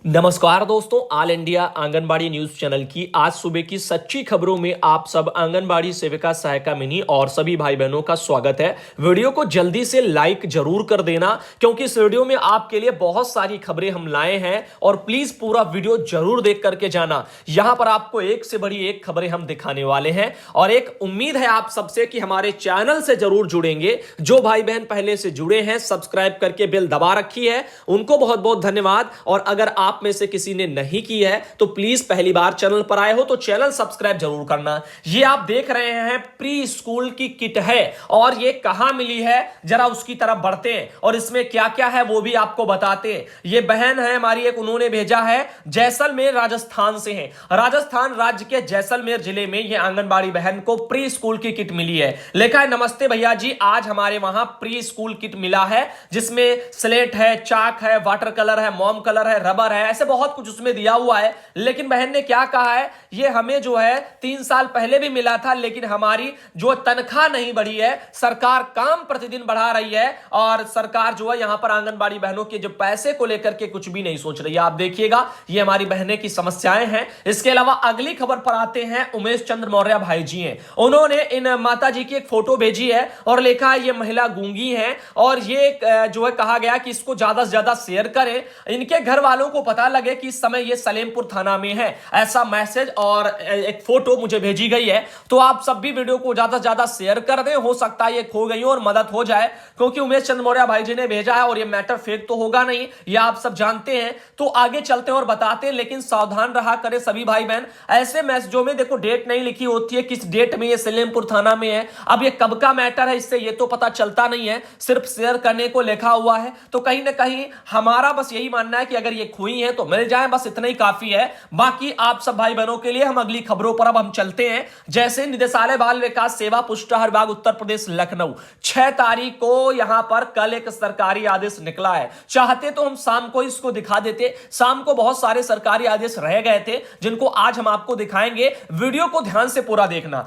नमस्कार दोस्तों, all India anganwadi news channel की आज सुबह की सच्ची खबरों में आप सब आंगनबाड़ी सेविका सहायिका मिनी और सभी भाई बहनों का स्वागत है। वीडियो को जल्दी से लाइक जरूर कर देना क्योंकि इस वीडियो में आपके लिए बहुत सारी खबरें हम लाए हैं और प्लीज पूरा वीडियो जरूर देख करके जाना। यहां पर आपको एक से बड़ी एक खबरें हम दिखाने वाले हैं और एक उम्मीद है आप सबसे कि हमारे चैनल से जरूर जुड़ेंगे। जो भाई बहन पहले से जुड़े हैं, सब्सक्राइब करके बेल दबा रखी है, उनको बहुत बहुत धन्यवाद। और अगर आप में से किसी ने नहीं की है तो प्लीज पहली बार चैनल पर आए हो तो चैनल सब्सक्राइब जरूर करना। ये आप देख रहे हैं प्री स्कूल की किट है और ये कहां मिली है जरा उसकी तरफ बढ़ते हैं और इसमें क्या क्या है वो भी आपको बताते हैं। ये बहन है हमारी एक, उन्होंने भेजा है जैसलमेर राजस्थान से है। राजस्थान राज्य के जैसलमेर जिले में ये आंगनबाड़ी बहन को प्री स्कूल की किट मिली है। लिखा है, नमस्ते भैया जी, आज हमारे वहां प्री स्कूल किट मिला है जिसमें स्लेट है, चाक है, वाटर कलर है, मोम कलर है, रबर है, ऐसे बहुत कुछ उसमें दिया हुआ है। लेकिन बहन ने क्या कहा है, ये हमें जो है 3 साल पहले भी मिला था लेकिन हमारी जो तनख्वाह नहीं बढ़ी है, सरकार काम प्रतिदिन बढ़ा रही है और सरकार जो है यहां पर आंगनबाड़ी बहनों के जो पैसे को लेकर के कुछ भी नहीं सोच रही है। आप देखिएगा, ये हमारी बहनें की समस्याएं हैं। इसके अलावा अगली खबर पर आते हैं। उमेश चंद्र मौर्य भाई जी हैं, उन्होंने इन माता जी की एक फोटो भेजी है और लिखा है ये महिला गूंगी है और ये जो है कहा गया कि इसको ज्यादा से ज्यादा शेयर करें, इनके घर वालों को पता लगे कि इस समय ये सलेमपुर थाना में है। ऐसा मैसेज और एक फोटो मुझे भेजी गई है। तो आप सब भी वीडियो को ज्यादा से ज्यादा शेयर कर दें, हो सकता है ये खो गई हो और मदद हो जाए, क्योंकि उमेश चंद्र मौर्य भाई जी ने भेजा है और ये मैटर फेक तो होगा नहीं, ये आप सब जानते हैं। तो आगे चलते हैं और बताते हैं, लेकिन सावधान रहा करें सभी भाई बहन। ऐसे मैसेजों में देखो डेट नहीं लिखी होती है, किस डेट में ये सलेमपुर थाना में है, अब ये कब का मैटर है इससे ये तो पता चलता नहीं है, सिर्फ शेयर करने को लिखा हुआ है। तो कहीं ना कहीं हमारा बस यही मानना है कि अगर ये खुई है तो मिल जाए, बस इतना ही काफी है। बाकी आप सब भाई बहनों के लिए हम अगली खबरों पर अब हम चलते हैं। जैसे निदेशालय बाल विकास सेवा पुष्टाहार विभाग उत्तर प्रदेश लखनऊ 6 तारीख को यहां पर कल एक सरकारी आदेश निकला है। चाहते तो हम शाम को इसको दिखा देते, शाम को बहुत सारे सरकारी आदेश रह गए थे जिनको आज हम आपको दिखाएंगे। वीडियो को ध्यान से पूरा देखना।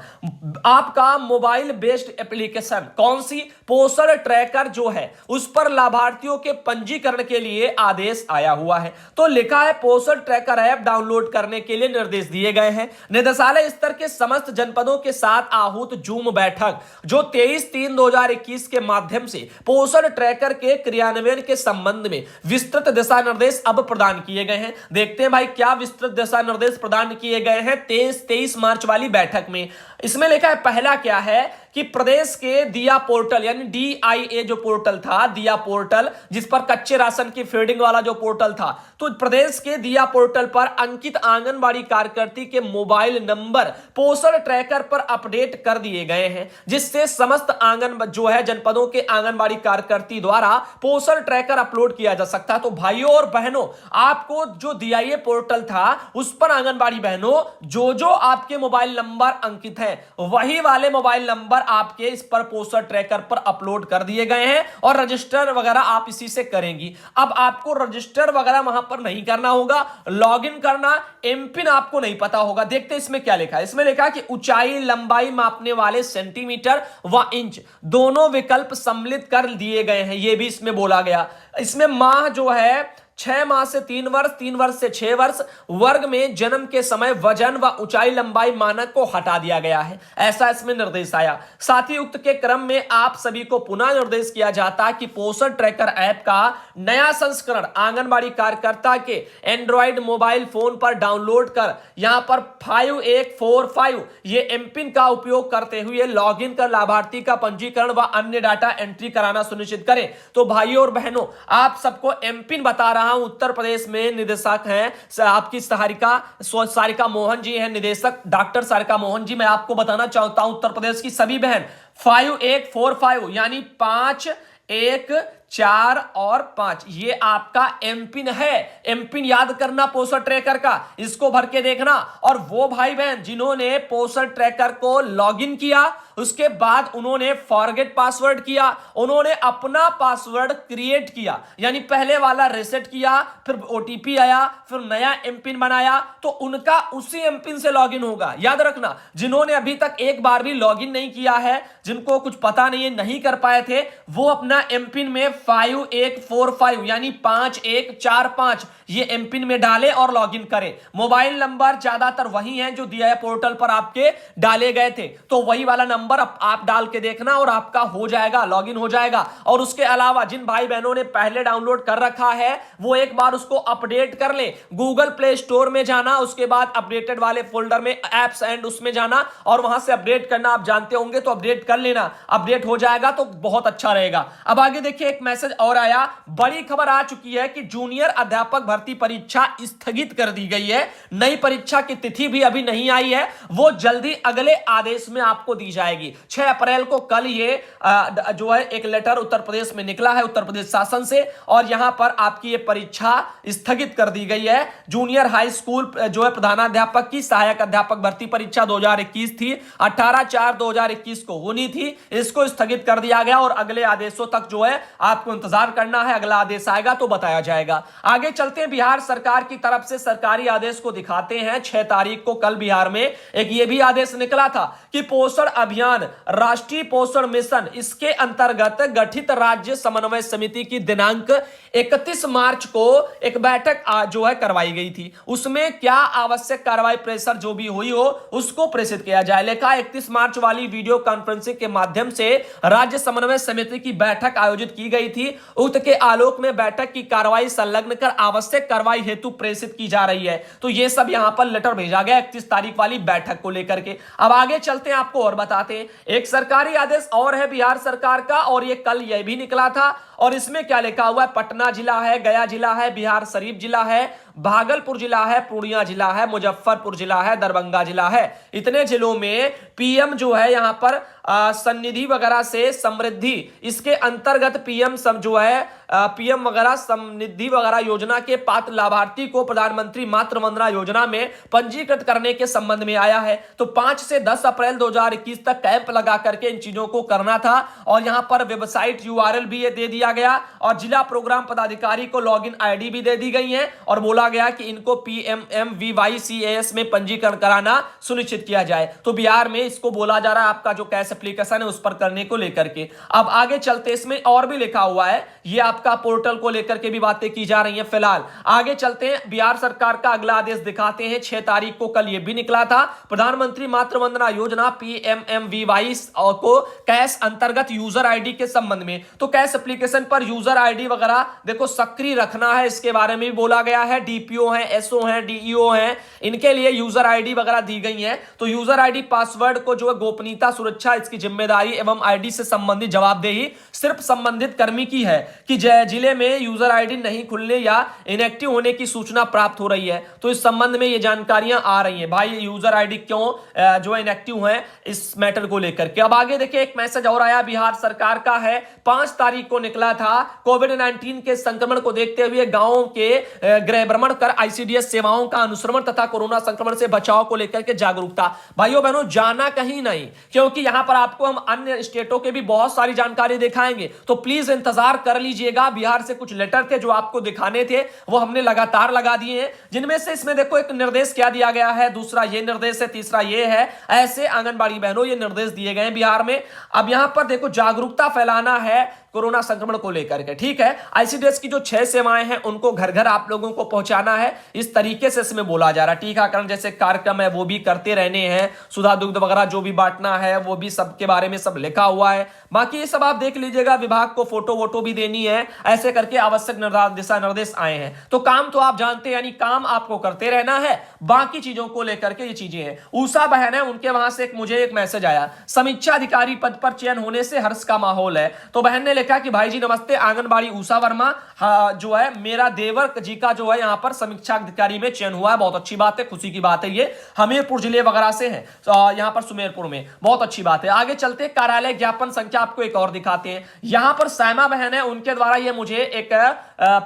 आपका मोबाइल बेस्ड एप्लीकेशन कौन सी, पोषण ट्रैकर जो है उस पर लाभार्थियों के पंजीकरण के लिए आदेश आया हुआ है। तो लिखा है पोषण ट्रैकर ऐप डाउनलोड करने के लिए निर्देश दिए गए हैं। निदेशालय स्तर के समस्त जनपदों के साथ आहूत जूम बैठक जो 23/3/2021 के माध्यम से पोषण ट्रैकर के क्रियान्वयन के संबंध में विस्तृत दिशा निर्देश अब प्रदान किए गए हैं। देखते हैं भाई क्या विस्तृत दिशा निर्देश प्रदान किए गए हैं 23 मार्च वाली बैठक में। इसमें लिखा है, पहला क्या है कि प्रदेश के दिया पोर्टल यानी DIA जो पोर्टल था, दिया पोर्टल जिस पर कच्चे राशन की फीडिंग वाला जो पोर्टल था, तो प्रदेश के दिया पोर्टल पर अंकित आंगनबाड़ी कार्यकर्ती के मोबाइल नंबर पोषण ट्रैकर पर अपडेट कर दिए गए हैं, जिससे समस्त आंगन जो है जनपदों के आंगनबाड़ी कार्यकर्ती द्वारा पोषण ट्रैकर अपलोड किया जा सकता है। तो भाइयों और बहनों, आपको जो DIA पोर्टल था उस पर आंगनबाड़ी बहनों जो आपके मोबाइल नंबर अंकित है वही वाले मोबाइल नंबर आपके इस पर पोस्टर ट्रैकर पर अपलोड कर दिए गए हैं और रजिस्टर वगैरह आप इसी से करेंगी। अब आपको रजिस्टर वगैरह वहां पर नहीं करना होगा, लॉगिन करना, एमपिन आपको नहीं पता होगा। देखते हैं इसमें क्या लिखा है। इसमें लिखा है कि ऊंचाई लंबाई मापने वाले सेंटीमीटर व इंच दोनों विकल्प सम्मिलित कर दिए गए हैं, यह भी इसमें बोला गया। इसमें माह जो है 6 माह से 3 वर्ष, 3 वर्ष से 6 वर्ष, वर्ग में जन्म के समय वजन व ऊंचाई लंबाई मानक को हटा दिया गया है, ऐसा इसमें निर्देश आया। साथ ही उक्त के क्रम में आप सभी को पुनः निर्देश किया जाता है कि पोषण ट्रैकर ऐप का नया संस्करण आंगनबाड़ी कार्यकर्ता के एंड्रॉइड मोबाइल फोन पर डाउनलोड कर यहां पर 5145 ये एमपिन का उपयोग करते हुए लॉगिन कर लाभार्थी का पंजीकरण व अन्य डाटा एंट्री कराना सुनिश्चित करें। तो भाइयों और बहनों, आप सबको एमपिन बता रहा हूं। उत्तर प्रदेश में निदेशक हैं आपकी सारिका मोहन जी हैं, निदेशक डॉक्टर सारिका मोहन जी। मैं आपको बताना चाहता हूं उत्तर प्रदेश की सभी बहन 5145 यानी 5 1 4 और 5 ये आपका एमपिन है। एमपिन याद करना पोषण ट्रैकर का, इसको भर के देखना। और वो भाई बहन जिन्होंने पोषण ट्रैकर को लॉगिन किया उसके बाद उन्होंने फॉरगेट पासवर्ड किया, उन्होंने अपना पासवर्ड क्रिएट किया यानी पहले वाला रीसेट किया, फिर ओटीपी आया, फिर नया एमपिन बनाया, तो उनका उसी एमपिन से लॉगिन होगा। याद रखना, जिन्होंने अभी तक एक बार भी लॉगिन नहीं किया है, जिनको कुछ पता नहीं है, नहीं कर पाए थे, वो अपना एमपिन में 5145 यानी 5145 ये एमपिन में डालें और लॉगिन करें। मोबाइल नंबर ज्यादातर वही हैं जो दिया है पोर्टल पर आपके डाले गए थे, तो वही वाला नंबर आप डाल के देखना और आपका हो जाएगा, लॉगिन हो जाएगा। और उसके अलावा जिन भाई बहनों ने पहले डाउनलोड कर रखा है वो एक बार उसको अपडेट कर ले। गूगल प्ले स्टोर में जाना, उसके बाद अपडेटेड वाले फोल्डर में एप्स एंड उसमें जाना और वहां से अपडेट करना। आप जानते होंगे तो अपडेट कर लेना, अपडेट हो जाएगा तो बहुत अच्छा रहेगा। अब आगे देखिए एक मैसेज और आया, बड़ी खबर आ चुकी है कि जूनियर अध्यापक भर्ती परीक्षा स्थगित कर दी गई है। नई परीक्षा की तिथि भी अभी नहीं आई है, वो जल्दी अगले आदेश में आपको दी जाएगी। 6 अप्रैल को कल ये जो है एक लेटर उत्तर प्रदेश में निकला है, उत्तर प्रदेश शासन से, और यहां पर आपकी ये परीक्षा स्थगित कर दी गई है। जूनियर हाई स्कूल जो है प्रधानाध्यापक की सहायक अध्यापक भर्ती परीक्षा 2021 थी, 18/4/2021 को होनी थी, इसको स्थगित कर दिया गया और अगले आदेशों तक जो है आपको इंतजार करना है। अगला आदेश आएगा तो बताया जाएगा। आगे चलते हैं, बिहार सरकार की तरफ से सरकारी आदेश को दिखाते हैं। 6 तारीख को कल बिहार में एक ये भी आदेश निकला था कि पोषण अभियान राष्ट्रीय पोषण मिशन इसके अंतर्गत गठित राज्य समन्वय समिति की दिनांक 31 मार्च को एक बैठक जो है करवाई गई थी। उसमें क्या आवश्यक कार्रवाई प्रेशर जो भी हुई हो उसको प्रेषित किया जाए। लेखा 31 मार्च वाली वीडियो कॉन्फ्रेंसिंग के माध्यम से राज्य समन्वय समिति की बैठक आयोजित की गई थी। उक्त के आलोक में बैठक की कार्रवाई संलग्न कर आवश्यक कार्रवाई हेतु प्रेषित की जा रही है। तो ये सब यहां पर लेटर भेजा गया 31 तारीख वाली बैठक को लेकर के। अब आगे चलते हैं, आपको और बताते हैं एक सरकारी आदेश और है बिहार सरकार का, और ये कल यह भी निकला था। और इसमें क्या लिखा हुआ है, पटना जिला है, गया जिला है, बिहार शरीफ जिला है, भागलपुर जिला है, पूर्णिया जिला है, मुजफ्फरपुर जिला है, दरभंगा जिला है। इतने जिलों में पीएम जो है यहां पर सन्निधि वगैरह से समृद्धि, इसके अंतर्गत पीएम जो है पीएम वगैरह समृद्धि वगैरह योजना के पात्र लाभार्थी को प्रधानमंत्री मातृ वंदना योजना में पंजीकृत करने के संबंध में आया है। तो 5 से 10 अप्रैल 2021 तक कैंप लगा करके इन चीजों को करना था। और यहां पर वेबसाइट यूआरएल भी दे दिया गया और जिला प्रोग्राम पदाधिकारी को लॉगिन आईडी भी दे दी गई है और बोला गया कि इनको PMMVYCAS में पंजीकरण कराना सुनिश्चित किया जाए। तो बिहार में इसको बोला जा रहा है आपका जो कैश एप्लीकेशन है उस पर करने को लेकर के। अब आगे चलते, इसमें और भी लिखा हुआ है, ये आपका पोर्टल को लेकर के भी बातें की जा रही हैं। फिलहाल आगे चलते हैं, बिहार सरकार का अगला आदेश दिखाते हैं। 6 तारीख को कल ये भी निकला था, प्रधानमंत्री मातृ वंदना योजना PMMVY को कैश अंतर्गत यूजर आईडी के संबंध में। तो कैश एप्लीकेशन पर यूजर आईडी वगैरह देखो सक्रिय रखना है, इसके बारे में भी बोला गया है। डीपीओ है, एसओ है, डीईओ है, इनके लिए यूजर आईडी वगैरह दी गई है। तो यूजर आईडी पासवर्ड को जो है गोपनीयता सुरक्षा इसकी जिम्मेदारी एवं आईडी से संबंधित जवाबदेही सिर्फ संबंधित कर्मी की है कि जिले में यूजर आईडी नहीं खुलने या इनएक्टिव होने की सूचना प्राप्त हो रही है। तो इस संबंध में ये जानकारियां आ रही हैं, भाई यूजर आईडी क्यों जो है इनएक्टिव है, इस मैटर को लेकर के। अब आगे देखिए एक मैसेज और आया बिहार सरकार का है, 5 तारीख को निकला था। कोविड-19 के संक्रमण को देखते हुए गांवों के गृह भ्रमण कर आईसीडीएस सेवाओं का अनुश्रवण तथा कोरोना संक्रमण से बचाव को लेकर के जागरूकता। भाइयों बहनों जाना कहीं नहीं, क्योंकि यहां पर आपको हम अन्य स्टेटों के भी बहुत सारी जानकारी दिखाएंगे। तो प्लीज इंतजार कर लीजिएगा। बिहार से कुछ लेटर थे जो आपको दिखाने थे, वो हमने लगातार लगा दिए हैं, जिनमें से इसमें देखो एक निर्देश क्या दिया गया है, दूसरा ये निर्देश है, तीसरा ये है। ऐसे आंगनबाड़ी बहनों ये निर्देश दिए गए हैं बिहार में। अब यहां पर देखो जागरूकता फैलाना है कोरोना संक्रमण को लेकर के, ठीक है। आईसीडीएस की जो 6 सेवाएं हैं उनको घर घर आप लोगों को पहुंचाना है, इस तरीके से इसमें बोला जा रहा है। टीकाकरण जैसे कार्यक्रम है वो भी करते रहने हैं, सुधा दुग्ध वगैरह जो भी बांटना है वो भी सबके बारे में सब लिखा हुआ है। बाकी ये सब आप देख लीजिएगा, विभाग को फोटो वोटो भी देनी है, ऐसे करके आवश्यक दिशा निर्देश आए हैं। तो काम तो आप जानते हैं, यानी काम आपको करते रहना है, बाकी चीजों को लेकर के ये चीजें हैं। उषा बहन है, उनके वहां से मुझे एक मैसेज आया, समीक्षा अधिकारी पद पर चयन होने से हर्ष का माहौल है। तो बहन ने लिखा कि भाई जी नमस्ते, आंगनबाड़ी उषा वर्मा जो है मेरा देवर जी का जो है यहाँ पर समीक्षा अधिकारी में चयन हुआ है, बहुत अच्छी बात है, खुशी की बात है। ये हमीरपुर जिले वगैरह से है, यहाँ पर सुमेरपुर में, बहुत अच्छी बात है। आगे चलते कार्यालय ज्ञापन संख्या आपको एक और दिखाते हैं। यहाँ पर सैमा बहन है, उनके द्वारा ये मुझे एक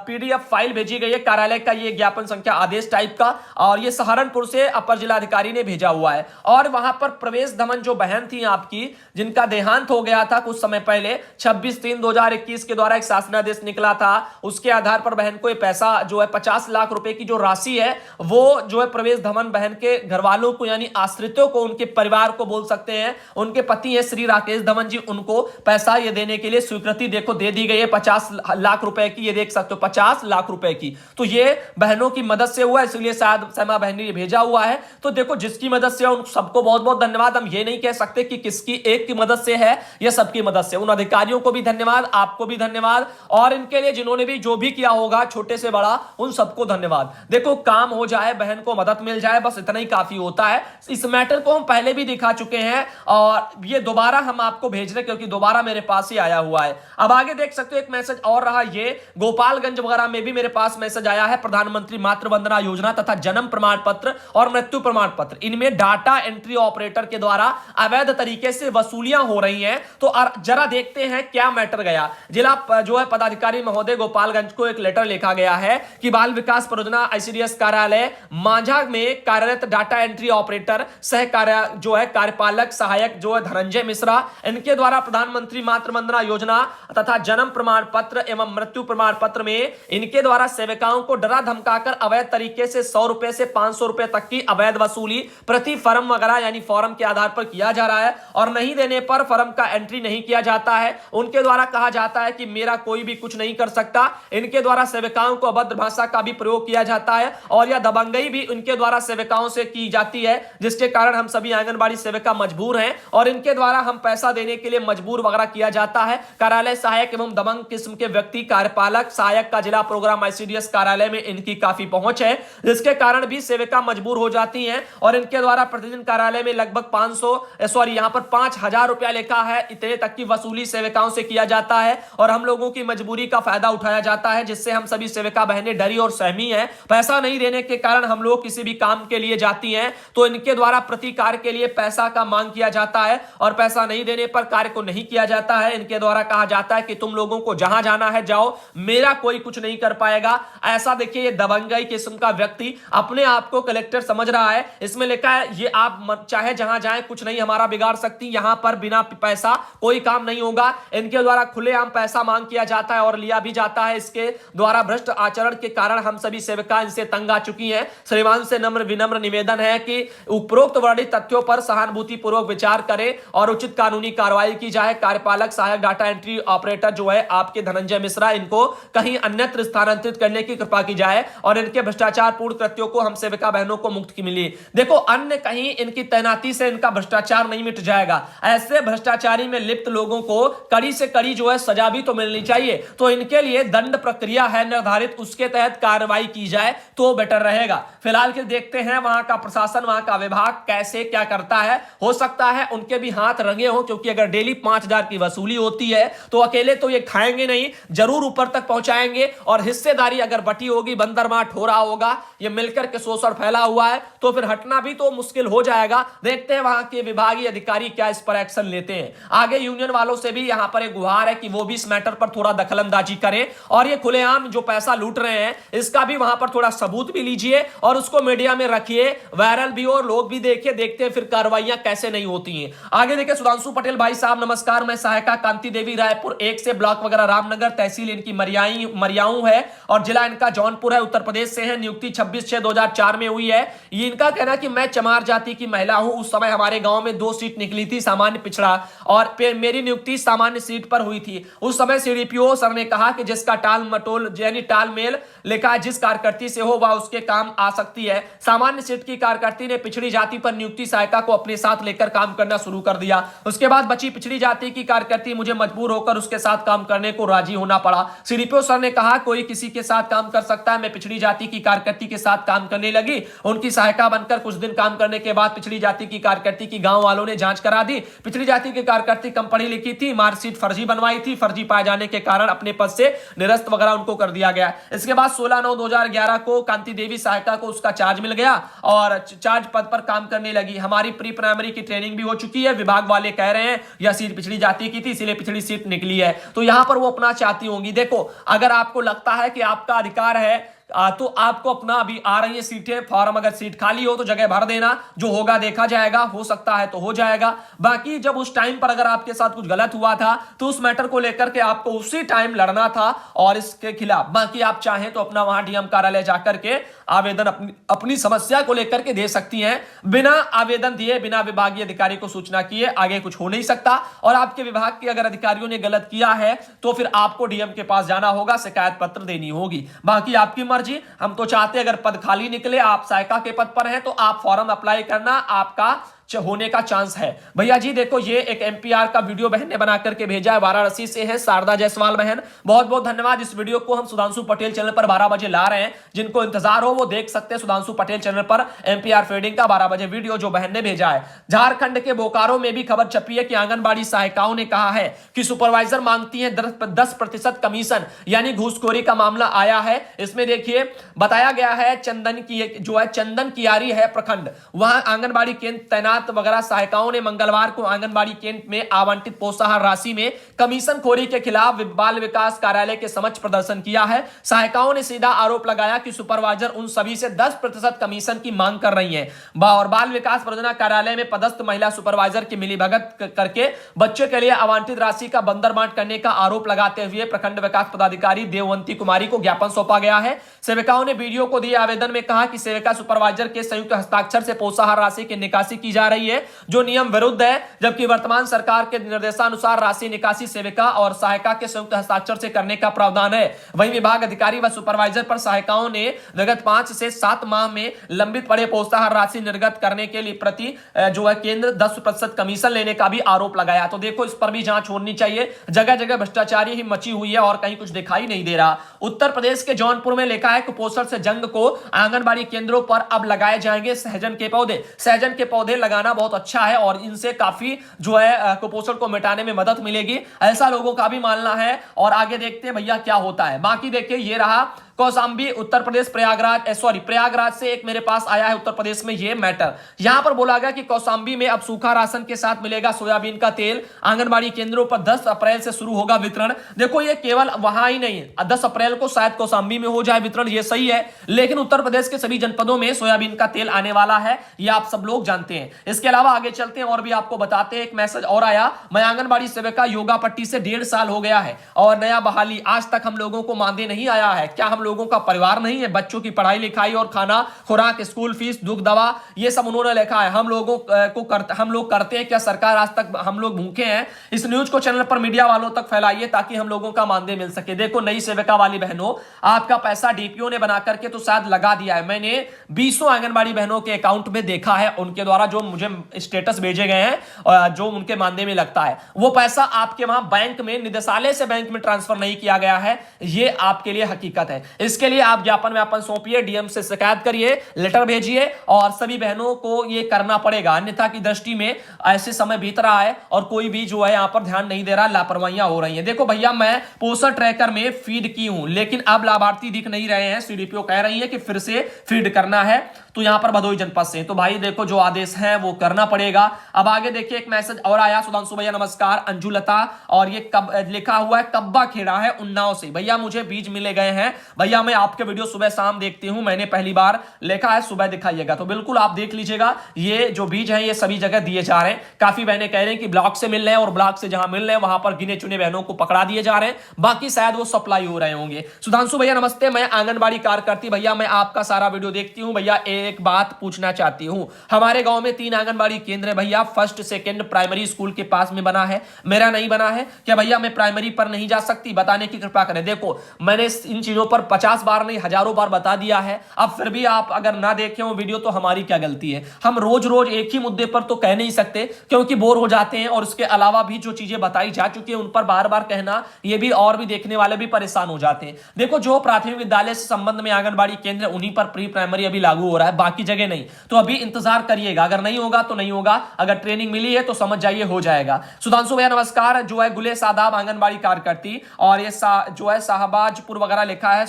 पीडीएफ फाइल भेजी गई है कार्यालय का, ये ज्ञापन संख्या आदेश टाइप का, और ये सहारनपुर से अपर जिलाधिकारी ने भेजा हुआ है। और वहां पर प्रवेश धमन जो बहन थी आपकी, जिनका देहांत हो गया था कुछ समय पहले 26/3/2021 2021 के द्वारा एक शासनादेश निकला था, उसके आधार पर बहन को ये पैसा जो है 50 लाख रुपए की जो राशि है वो जो है प्रवेश धवन बहन के घर वालों को यानी आश्रितों को, उनके परिवार को बोल सकते हैं, उनके पति है श्री राकेश धवन जी, उनको पैसा ये देने के लिए स्वीकृति देखो दे दी गई है 50 लाख रुपए की। ये देख सकते हो 50 लाख रुपए की। तो ये बहनों की मदद से हुआ, इसलिए शायद समा बहन ने भेजा हुआ है। तो देखो जिसकी मदद से उन सबको बहुत बहुत धन्यवाद। हम ये नहीं कह सकते कि किसकी एक की मदद से है या सबकी मदद से। उन अधिकारियों को भी धन्यवाद, आपको भी धन्यवाद, और इनके लिए जिन्होंने भी जो भी किया होगा छोटे से बड़ा, उन सबको धन्यवाद। देखो काम हो जाए, बहन को मदद मिल जाए, बस इतना ही काफी होता है। इस मैटर को हम पहले भी दिखा चुके हैं और ये दोबारा हम आपको भेज रहे क्योंकि दोबारा मेरे पास ही आया हुआ है। अब आगे देख सकते हो एक मैसेज और रहा, ये गोपालगंज वगैरह में भी मेरे पास मैसेज आया है। प्रधानमंत्री मातृ वंदना योजना तथा जन्म प्रमाण पत्र और मृत्यु प्रमाण पत्र, इनमें डाटा एंट्री ऑपरेटर के द्वारा अवैध तरीके से वसूलियां हो रही हैं। तो जरा देखते हैं क्या मैटर गया। जिला जो है पदाधिकारी महोदय गोपालगंज को एक लेटर लिखा गया है कि बाल विकास परियोजना आईसीडीएस कार्यालय मांझा में कार्यरत डाटा एंट्री ऑपरेटर सह कार्य जो है कार्यपालक सहायक जो है धनंजय मिश्रा, इनके द्वारा प्रधानमंत्री मातृ वंदना योजना तथा जन्म प्रमाण पत्र एवं मृत्यु प्रमाण पत्र में इनके द्वारा सेविकाओं को डरा धमकाकर अवैध तरीके से 100 रुपए से 500 रुपए तक की अवैध वसूली प्रति फर्म वगैरह यानी फॉर्म के आधार पर किया जा रहा है, और नहीं देने पर फर्म का एंट्री नहीं किया जाता है। उनके द्वारा कहा जाता है कि मेरा कोई भी कुछ नहीं कर सकता। इनके द्वारा सेविकाओं को अभद्र भाषा का भी प्रयोग किया जाता है और यह दबंगई भी इनके द्वारा सेविकाओं से की जाती है, जिसके कारण हम सभी आंगनबाड़ी सेविका मजबूर हैं और इनके द्वारा हम पैसा देने के लिए मजबूर वगैरह किया जाता है। कार्यालय सहायक एवं दबंग किस्म के व्यक्ति कार्यपालक सहायक का जिला प्रोग्राम आईसीडीएस कार्यालय में इनकी काफी पहुंच है, जिसके कारण भी सेविका मजबूर हो जाती हैं और इनके द्वारा प्रतिदिन कार्यालय में लगभग 5,000 रुपया लिखा है, इतने तक की वसूली सेविकाओं से किया जाता है और हम लोगों की मजबूरी का फायदा उठाया जाता है, जिससे हम सभी सेविका बहनें डरी और सहमी हैं। पैसा नहीं देने के कारण हम लोग किसी भी काम के लिए जाती हैं तो इनके द्वारा प्रति कार्य के लिए पैसा का मांग किया जाता है और पैसा नहीं देने पर कार्य को नहीं किया जाता है। इनके द्वारा कहा जाता है कि तुम लोगों को जहां जाना है जाओ, मेरा कोई कुछ नहीं कर पाएगा। ऐसा देखिए ये दबंगई किस्म का व्यक्ति अपने आप को कलेक्टर समझ रहा है। इसमें लिखा है ये आप चाहे जहां जाएं कुछ नहीं हमारा बिगाड़ सकती, यहां पर बिना पैसा कोई काम नहीं होगा। इनके द्वारा खुलेआम पैसा मांग किया जाता है और लिया भी जाता है। इसके द्वारा भ्रष्ट आचरण के कारण हम सभी सेविका इनसे तंग आ चुकी हैं। श्रीमान से नम्र विनम्र निवेदन है कि उपरोक्त वर्णित तथ्यों पर सहानुभूति पूर्वक विचार करें और उचित कानूनी कार्रवाई की जाए। कार्यपालक सहायक डाटा एंट्री ऑपरेटर जो है आपके धनंजय मिश्रा, इनको कहीं अन्यत्र स्थानांतरित करने की कृपा की जाए और इनके भ्रष्टाचार पूर्ण कृत्यों को हम सेविका बहनों को मुक्त की मिली। देखो अन्य कहीं इनकी तैनाती से इनका भ्रष्टाचार नहीं मिट जाएगा। ऐसे भ्रष्टाचारी में लिप्त लोगों को कड़ी से कड़ी जो है सजा भी तो मिलनी चाहिए। तो इनके लिए दंड प्रक्रिया है निर्धारित, उसके तहत कार्रवाई की जाए तो बेटर रहेगा। फिलहाल के देखते हैं वहां का प्रशासन, वहां का विभाग कैसे क्या करता है। हो सकता है उनके भी हाथ रंगे हो, क्योंकि अगर डेली 5,000 की वसूली होती है तो अकेले तो ये खाएंगे नहीं, जरूर ऊपर तक पहुंचाएंगे और हिस्सेदारी अगर बटी होगी, बंदरमाट हो रहा होगा, ये मिलकर के शोषण फैला हुआ है तो फिर हटना भी तो मुश्किल हो जाएगा। देखते हैं वहां के विभागीय अधिकारी क्या इस पर एक्शन लेते हैं। आगे यूनियन वालों से भी यहां पर एक गुहार है कि वो भी इस मैटर पर थोड़ा दखलंदाजी करें और ये खुलेआम जो पैसा लूट रहे हैं इसका भी वहां पर थोड़ा सबूत भी लीजिए और उसको मीडिया में रखिए, वायरल भी और लोग भी देखिए, देखते हैं फिर कार्रवाइयां कैसे नहीं होती हैं। आगे देखिए सुधांशु पटेल भाई साहब नमस्कार, मैं सहायिका कांति देवी रायपुर 1 से, ब्लॉक वगैरह रामनगर, तहसील इनकी मरियाऊ है और जिला इनका जौनपुर है, उत्तर प्रदेश से है। नियुक्ति 26/6/2004 में हुई है। ये इनका कहना कि मैं चमार जाति की महिला हूं। उस समय हमारे गांव में 2 सीट निकली थी सामान्य पिछड़ा और मेरी नियुक्ति सामान्य सीट पर हुई थी। उस समय सीडीपीओ सर ने कहा कि जिसका टाल मटोल यानी तालमेल लिखा है, जिस कार्यकर्ती से हो वह उसके काम आ सकती है। सामान्य सीट की कार्यकर्ती ने पिछड़ी जाति पर नियुक्ति सहायिका को अपने साथ लेकर काम करना शुरू कर दिया। उसके बाद बची पिछड़ी जाति की कार्यकर्ती मुझे मजबूर होकर उसके साथ काम करने को राजी होना पड़ा। सीडीपीओ सर ने कहा कोई किसी के साथ काम कर सकता है। मैं पिछड़ी जाति की कार्यकर्ती के साथ काम करने लगी। उनकी सहायिका बनकर कुछ दिन काम करने के बाद पिछड़ी जाति की कार्यकर्ती की गांव वालों ने जांच करा दी। पिछड़ी जाति की कार्यकर्ती कम पढ़ी लिखी थी, मार्कशीट फर्जी बनवाई थी। फर्जी पाए जाने के कारण अपने पद से निरस्त वगैरह उनको कर दिया गया। इसके बाद 16/9/2011 को कांति देवी सहायिका को उसका चार्ज मिल गया और चार्ज पद पर काम करने लगी। हमारी प्री प्राइमरी की ट्रेनिंग भी हो चुकी है। विभाग वाले कह रहे हैं यह सीट पिछड़ी जाति की थी इसलिए पिछड़ी सीट निकली है, तो यहां पर वो अपना चाहती होंगी। देखो अगर आपको लगता है कि आपका अधिकार है तो आपको अपना अभी आ रही है सीटें, फॉर्म अगर सीट खाली हो तो जगह भर देना, जो होगा देखा जाएगा, हो सकता है तो हो जाएगा। बाकी जब उस टाइम पर अगर आपके साथ कुछ गलत हुआ था तो उस मैटर को लेकर के आपको उसी टाइम लड़ना था और इसके खिलाफ। बाकी आप चाहें तो अपना वहां डीएम कार्यालय जाकर के आवेदन अपनी समस्या को लेकर के दे सकती हैं। बिना आवेदन दिए, बिना विभागीय अधिकारी को सूचना किए आगे कुछ हो नहीं सकता। और आपके विभाग के अगर अधिकारियों ने गलत किया है तो फिर आपको डीएम के पास जाना होगा, शिकायत पत्र देनी होगी। बाकी आपकी मर्जी। हम तो चाहते अगर पद खाली निकले, आप सहायिका के पद पर हैं तो आप फॉर्म अप्लाई करना, आपका होने का चांस है। भैया जी देखो, ये एक एमपीआर का वीडियो बहन ने बना करके भेजा है, वाराणसी से है शारदा जायसवाल बहन, बहुत बहुत धन्यवाद। इस वीडियो को हम सुधांशु पटेल चैनल पर 12 बजे ला रहे हैं, जिनको इंतजार हो वो देख सकते हैं सुधांशु पटेल चैनल पर एमपीआर फीडिंग का 12 बजे वीडियो जो बहन ने भेजा है। झारखंड के बोकारो में भी खबर छपी है कि आंगनबाड़ी सहायिकाओं ने कहा है कि सुपरवाइजर मांगती है 10% कमीशन, यानी घूसखोरी का मामला आया है। इसमें देखिए बताया गया है चंदन कियारी है प्रखंड, वहां आंगनबाड़ी केंद्र तैनात वगैरह सहायिकाओं ने मंगलवार को आंगनबाड़ी केंद्र में आवंटित प्रोत्साहन राशि में कमीशन खोरी के खिलाफ बाल विकास कार्यालय के समक्ष प्रदर्शन किया है। सहायिकाओं ने सीधा आरोप लगाया कि सुपरवाइजर उन सभी से 10% कमीशन की मांग कर रही हैं और बाल विकास परियोजना कार्यालय में पदस्थ महिला सुपरवाइजर की मिलीभगत करके बच्चे के लिए आवंटित राशि का बंदरबांट करने का आरोप लगाते हुए प्रखंड विकास पदाधिकारी देववंती कुमारी को ज्ञापन सौंपा गया है। सेविकाओं ने वीडियो को दिए आवेदन में कहा कि सेविका सुपरवाइजर के संयुक्त हस्ताक्षर से प्रोत्साहन राशि की निकासी की जा रही है, जो नियम विरुद्ध है, जबकि वर्तमान सरकार के निर्देशानुसार राशि निकासी सेविका और सहायिका के संयुक्त हस्ताक्षर से करने का प्रावधान है। वहीं विभाग अधिकारी व सुपरवाइजर पर सहायिकाओं ने विगत 5 से 7 माह में लंबित पड़े प्रोत्साहन राशि निर्गत करने के लिए प्रति जो है केंद्र 10% कमीशन लेने का भी आरोप लगाया। तो देखो, इस पर भी जांच होनी चाहिए। जगह जगह भ्रष्टाचारी ही मची हुई है और कहीं कुछ दिखाई नहीं दे रहा। उत्तर प्रदेश के जौनपुर में लिखा है कुपोषण से जंग को आंगनबाड़ी केंद्रों पर अब लगाए जाएंगे सहजन के पौधे। सहजन के पौधे लगाना बहुत अच्छा है और इनसे काफी जो है कुपोषण को मिटाने में मदद मिलेगी, ऐसा लोगों का भी मानना है। और आगे देखते हैं भैया क्या होता है। बाकी देखिए, ये रहा कौशांबी उत्तर प्रदेश प्रयागराज से एक मेरे पास आया है उत्तर प्रदेश में ये मैटर। यहां पर बोला गया कि कौशांबी में अब सूखा राशन के साथ मिलेगा सोयाबीन का तेल। आंगनबाड़ी केंद्रों पर 10 अप्रैल से शुरू होगा वितरण। देखो, ये केवल वहां ही नहीं है, 10 अप्रैल को शायद कौशांबी में हो जाए वितरण, ये सही है, लेकिन उत्तर प्रदेश के सभी जनपदों में सोयाबीन का तेल आने वाला है, ये आप सब लोग जानते हैं। इसके अलावा आगे चलते हैं और भी आपको बताते हैं। एक मैसेज और आया, मैं आंगनबाड़ी सेविका योगा पट्टी से 1.5 साल हो गया है और नया बहाली, आज तक हम लोगों को मानदेय नहीं आया है। क्या हम लोगों का परिवार नहीं है? बच्चों की पढ़ाई लिखाई और खाना खुराक, स्कूल फीस, दुख दवा, ये सब उन्होंने लिखा है। हम लोग करते हैं क्या? सरकार आज तक हम लोग भूखे हैं? इस न्यूज को चैनल पर मीडिया वालों तक फैलाइए ताकि हम लोगों का मानदेय मिल सके। देखो, नई सेविका वाली बहनों, आपका पैसा डीपीओ ने बना करके तो शायद लगा दिया है। मैंने 20 आंगनबाड़ी बहनों के अकाउंट में देखा है, उनके द्वारा जो मुझे स्टेटस भेजे गए हैं, जो उनके मानदेय में लगता है, वो पैसा आपके वहां बैंक में, निदेशालय से बैंक में ट्रांसफर नहीं किया गया है। ये आपके लिए हकीकत है। इसके लिए आप ज्ञापन सौंपिए, डीएम से शिकायत करिए, लेटर भेजिए और सभी बहनों को ये करना पड़ेगा। अन्यथा की दृष्टि में ऐसे समय बीत रहा है और कोई भी जो है यहां पर ध्यान नहीं दे रहा, लापरवाहियां हो रही हैं। देखो भैया, मैं पोषण ट्रैकर में फीड की हूं, लेकिन अब लाभार्थी दिख नहीं रहे हैं। सीडीपीओ कह रही है कि फिर से फीड करना है, तो यहां पर भदोही जनपद से। तो भाई देखो, जो आदेश है वो करना पड़ेगा। अब आगे देखिए, एक मैसेज और आया, सुधांशु भैया नमस्कार, अंजुलता, और ये लिखा हुआ है कब्बा खेड़ा है उन्नाव से। भैया मुझे बीज मिले गए हैं। भैया मैं आपके वीडियो सुबह शाम देखती हूं, मैंने पहली बार लिखा है सुबह दिखाइएगा, तो बिल्कुल आप देख लीजिएगा। ये जो बीज है ये सभी जगह दिए जा रहे हैं। काफी बहनें कह रहे हैं कि ब्लॉक से मिल रहे हैं और ब्लॉक से जहां मिल रहे हैं वहां पर गिने चुने बहनों को पकड़ा दिए जा रहे हैं, बाकी शायद वो सप्लाई हो रहे होंगे। सुधांशु भैया नमस्ते, मैं आंगनबाड़ी कार्यकर्ती भैया, मैं आपका सारा वीडियो देखती हूं। भैया एक बात पूछना चाहती हूं, हमारे गांव में 3 आंगनबाड़ी केंद्र है भैया, 1st 2nd प्राइमरी स्कूल के पास में बना है, मेरा नहीं बना है। क्या भैया मैं प्राइमरी पर नहीं जा सकती? बताने की कृपा करें। देखो, मैंने इन चीजों पर 50 बार नहीं हजारों बार बता दिया है, अब फिर भी आप अगर ना देखें वो वीडियो तो हमारी क्या गलती है। हम रोज रोज एक ही मुद्दे पर तो कह नहीं सकते, क्योंकि बोर हो जाते हैं, और उसके अलावा भी जो चीजें बताई जा चुकी है उन पर बार बार कहना, ये भी और भी देखने वाले भी परेशान हो जाते हैं। देखो, जो प्राथमिक विद्यालय से संबंध में आंगनबाड़ी केंद्र, उन्हीं पर प्री प्राइमरी अभी लागू हो रहा है, बाकी जगह नहीं। तो अभी इंतजार करिएगा, अगर नहीं होगा तो नहीं होगा, अगर ट्रेनिंग मिली है तो समझ जाइए हो जाएगा। सुधांशु भैया नमस्कार, जो है गुले सादाब आंगनबाड़ी कार्यकर्ती, और ये जो है शाहबाजपुर वगैरह लिखा है,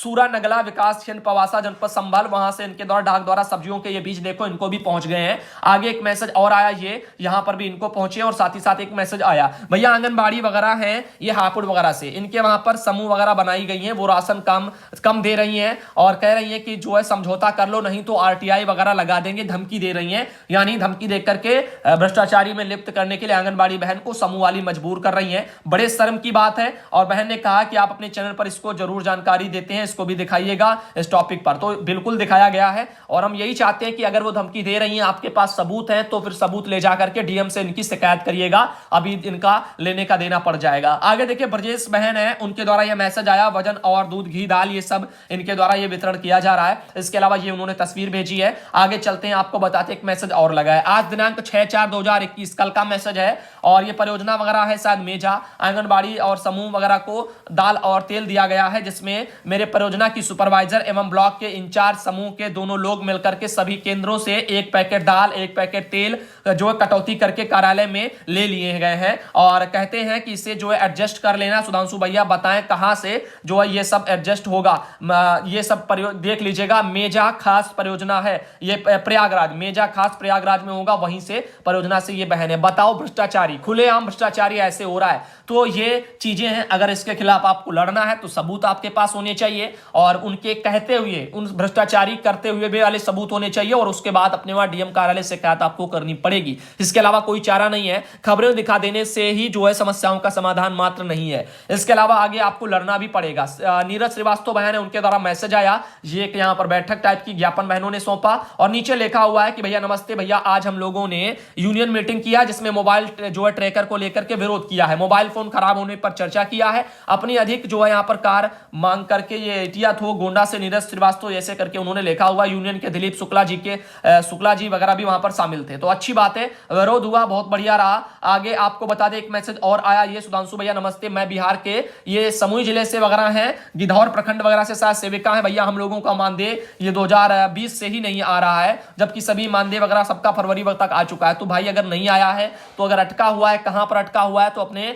सूरा नगला विकासखंड पवासा जनपद संभल, वहां से इनके द्वारा डाक द्वारा सब्जियों के ये बीज देखो इनको भी पहुंच गए हैं। आगे एक मैसेज और आया, ये यहां पर भी इनको पहुंचे, और साथ ही साथ एक मैसेज आया भैया आंगनबाड़ी वगैरह है ये हापुड़ वगैरह से, इनके वहां पर समूह वगैरह बनाई गई है, वो राशन कम दे रही हैं और कह रही है कि जो है समझौता कर लो नहीं तो आरटीआई वगैरह लगा देंगे, धमकी दे रही हैं। यानी धमकी दे करके भ्रष्टाचारी में लिप्त करने के लिए आंगनबाड़ी बहन को समूह वाली मजबूर कर रही हैं। बड़े शर्म की बात है। और बहन ने कहा कि आप अपने चैनल पर इसको जरूर जानकारी देते हैं, इसको भी दिखाइएगा इस टॉपिक पर। तो बिल्कुल दिखाया गया है और हम यही चाहते हैं कि अगर वो धमकी दे रही हैं, आपके पास सबूत है, तो फिर सबूत ले जाकर के डीएम से इनकी शिकायत करिएगा, अभी इनका लेने का देना पड़ जाएगा। आगे देखिए ब्रजेश बहन है, उनके द्वारा यह मैसेज आया, वजन और दूध घी दाल ये सब इनके द्वारा ये वितरण किया जा रहा है। इसके अलावा ये उन्होंने तस्वीर भेजी है। आगे चलते हैं, आपको बताते एक मैसेज और लगा है, आज दिनांक 6/4/2021 कल का मैसेज है और ये परियोजना वगैरह है शायद मेजा आंगनबाड़ी और समूह वगैरह को दाल और तेल दिया गया है, जिसमें मेरे परियोजना की सुपरवाइजर एवं ब्लॉक के इंचार्ज समूह के दोनों लोग मिलकर के सभी केंद्रों से एक पैकेट दाल एक पैकेट तेल जो कटौती करके कार्यालय में ले लिए गए हैं और कहते हैं कि इसे जो है एडजस्ट कर लेना। सुधांशु भैया बताएं कहां से जो है ये सब एडजस्ट होगा, ये सब देख लीजिएगा, मेजा खास परियोजना है, ये प्रयागराज, मेजा खास प्रयागराज में होगा, वहीं से परियोजना से ये बहन है। बताओ भ्रष्टाचारी, खुलेआम भ्रष्टाचारी ऐसे हो रहा है। तो ये चीजें हैं, अगर इसके खिलाफ आपको लड़ना है तो सबूत आपके पास होने चाहिए और उनके कहते हुए उन भ्रष्टाचारी करते हुए भी वाले सबूत होने चाहिए और उसके बाद अपने वहां डीएम कार्यालय से शिकायत आपको करनी पड़ेगी। इसके अलावा कोई चारा नहीं है। खबरें दिखा देने से ही जो है समस्याओं का समाधान मात्र नहीं है, इसके अलावा आगे आपको लड़ना भी पड़ेगा। नीरज श्रीवास्तव बहन है, उनके द्वारा मैसेज आया, ये एक यहाँ पर बैठक टाइप की ज्ञापन बहनों ने सौंपा और नीचे लिखा हुआ है कि भैया नमस्ते भैया, आज हम लोगों ने यूनियन मीटिंग किया जिसमें मोबाइल जो है ट्रैकर को लेकर के विरोध किया है, मोबाइल फोन खराब होने पर चर्चा किया है, अपनी अधिक जो है यहाँ पर कार मांग करके ये एहतियात हो, गोंडा से नीरज श्रीवास्तव ऐसे करके उन्होंने लिखा हुआ। यूनियन के दिलीप शुक्ला जी वगैरह भी वहां पर शामिल थे। तो अच्छी बात है, विरोध हुआ, बहुत बढ़िया रहा। आगे आपको बता दें एक मैसेज और आया, ये सुधांशु भैया नमस्ते, मैं बिहार के ये समूह जिले से वगैरह हैं, गिधौर प्रखंड वगैरह से शायद सेविका है भैया, हम लोगों का मानदेय ये 2020 से ही नहीं आ रहा है, जबकि सभी मानदेय वगैरह सबका फरवरी तक आ चुका है। तो भाई अगर नहीं आया है तो अगर अटका हुआ है, कहां पर अटका हुआ है, तो अपने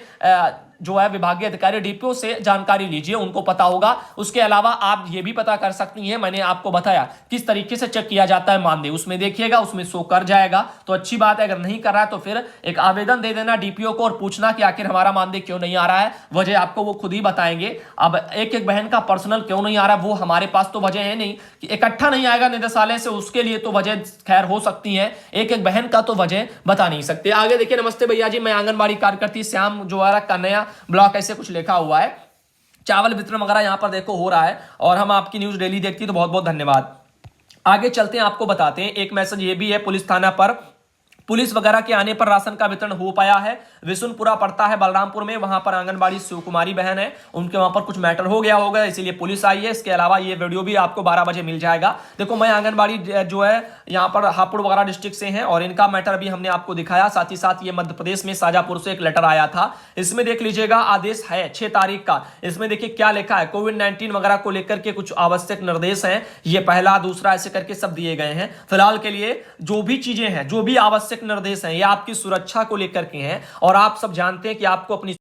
जो है विभागीय अधिकारी डीपीओ से जानकारी लीजिए, उनको पता होगा। उसके अलावा आप ये भी पता कर सकती हैं, मैंने आपको बताया किस तरीके से चेक किया जाता है मानदेय, उसमें देखिएगा, उसमें शो कर जाएगा। तो अच्छी बात है, अगर नहीं कर रहा है तो फिर एक आवेदन दे देना डीपीओ को और पूछना कि आखिर हमारा मानदेय क्यों नहीं आ रहा है। वजह आपको वो खुद ही बताएंगे। अब एक एक बहन का पर्सनल क्यों नहीं आ रहा है वो हमारे पास तो वजह है नहीं कि इकट्ठा नहीं आएगा निदेशालय से, उसके लिए तो वजह खैर हो सकती है, एक एक बहन का तो वजह बता नहीं सकते। आगे देखिए, नमस्ते भैया जी, मैं आंगनबाड़ी कार्यकर्ती श्याम जोआरा कन्या ब्लॉक, ऐसे कुछ लिखा हुआ है। चावल वितरण वगैरह यहां पर देखो हो रहा है और हम आपकी न्यूज डेली देखती है, तो बहुत बहुत धन्यवाद। आगे चलते हैं, आपको बताते हैं एक मैसेज ये भी है, पुलिस थाना पर पुलिस वगैरह के आने पर राशन का वितरण हो पाया है। विशुनपुरा पड़ता है बलरामपुर में, वहां पर आंगनबाड़ी शिव कुमारी बहन है, उनके वहां पर कुछ मैटर हो गया होगा, इसीलिए पुलिस आई है। इसके अलावा ये वीडियो भी आपको 12 बजे मिल जाएगा। देखो, मैं आंगनबाड़ी जो है यहाँ पर हापुड़ वगैरह डिस्ट्रिक्ट से हैं और इनका मैटर भी हमने आपको दिखाया। साथ ही साथ ये मध्य प्रदेश में शाजापुर से एक लेटर आया था, इसमें देख लीजिएगा, आदेश है 6 तारीख का। इसमें देखिए क्या लिखा है, कोविड-19 वगैरह को लेकर के कुछ आवश्यक निर्देश हैं, ये पहला दूसरा ऐसे करके सब दिए गए हैं। फिलहाल के लिए जो भी चीजें हैं, जो भी आवश्यक निर्देश हैं, ये आपकी सुरक्षा को लेकर के हैं और आप सब जानते हैं कि आपको अपनी